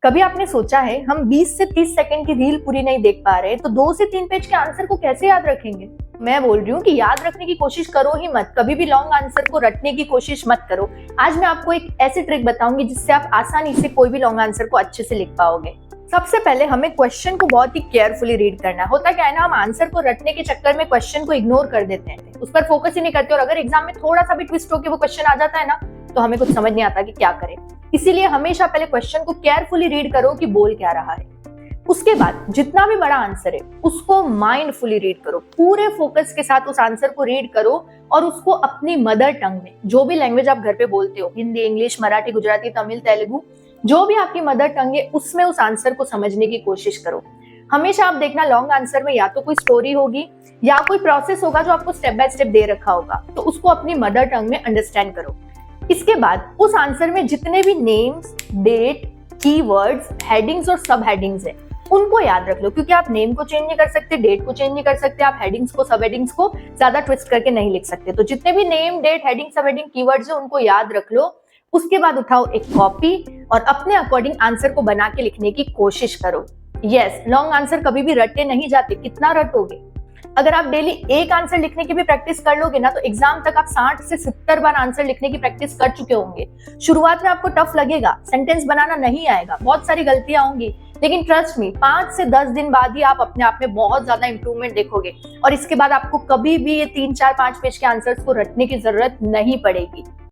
कभी आपने सोचा है हम 20 से 30 सेकंड की रील पूरी नहीं देख पा रहे तो 2 से 3 पेज के आंसर को कैसे याद रखेंगे। मैं बोल रही हूँ कि याद रखने की कोशिश करो ही मत, कभी भी लॉन्ग आंसर को रटने की कोशिश मत करो। आज मैं आपको एक ऐसी ट्रिक बताऊंगी जिससे आप आसानी से कोई भी लॉन्ग आंसर को अच्छे से लिख पाओगे। सबसे पहले हमें क्वेश्चन को बहुत ही केयरफुली रीड करना है। होता क्या है ना, हम आंसर को रटने के चक्कर में क्वेश्चन को इग्नोर कर देते हैं, उस पर फोकस ही नहीं करते, और अगर एग्जाम में थोड़ा सा भी ट्विस्ट होकर वो क्वेश्चन आ जाता है ना तो हमें कुछ समझ नहीं आता कि क्या करें। इसीलिए हमेशा पहले क्वेश्चन को केयरफुली रीड करो कि बोल क्या रहा है। उसके बाद जितना भी बड़ा आंसर है उसको माइंडफुली रीड करो, पूरे फोकस के साथ उस आंसर को रीड करो और उसको अपनी मदर टंग में, जो भी लैंग्वेज आप घर पे बोलते हो, हिंदी, इंग्लिश, मराठी, गुजराती, तमिल, तेलुगु, जो भी आपकी मदर टंग है उसमें उस आंसर को समझने की कोशिश करो। हमेशा आप देखना लॉन्ग आंसर में या तो कोई स्टोरी होगी या कोई प्रोसेस होगा जो आपको स्टेप बाय स्टेप दे रखा होगा, तो उसको अपनी मदर टंग में अंडरस्टैंड करो। इसके बाद उस आंसर में जितने भी नेम्स, डेट, कीवर्ड्स, हेडिंग्स और सब हेडिंग्स हैं उनको याद रख लो, क्योंकि आप नेम को चेंज नहीं कर सकते, डेट को चेंज नहीं कर सकते, आप हेडिंग्स को, सब हेडिंग्स को ज्यादा ट्विस्ट करके नहीं लिख सकते। तो जितने भी नेम, डेट, हेडिंग, सब हेडिंग, कीवर्ड्स हैं उनको याद रख लो। उसके बाद उठाओ एक कॉपी और अपने अकॉर्डिंग आंसर को बना के लिखने की कोशिश करो। यस, लॉन्ग आंसर कभी भी रटे नहीं जाते, कितना रटोगे। अगर आप डेली एक आंसर लिखने की भी प्रैक्टिस कर लोगे ना तो एग्जाम तक आप 60 से 70 बार आंसर लिखने की प्रैक्टिस कर चुके होंगे। शुरुआत में आपको टफ लगेगा, सेंटेंस बनाना नहीं आएगा, बहुत सारी गलतियां होंगी, लेकिन ट्रस्ट मी 5 से 10 दिन बाद ही आप अपने आप में बहुत ज्यादा इंप्रूवमेंट देखोगे और इसके बाद आपको कभी भी ये 3, 4, 5 पेज के आंसर्स को रटने की जरूरत नहीं पड़ेगी।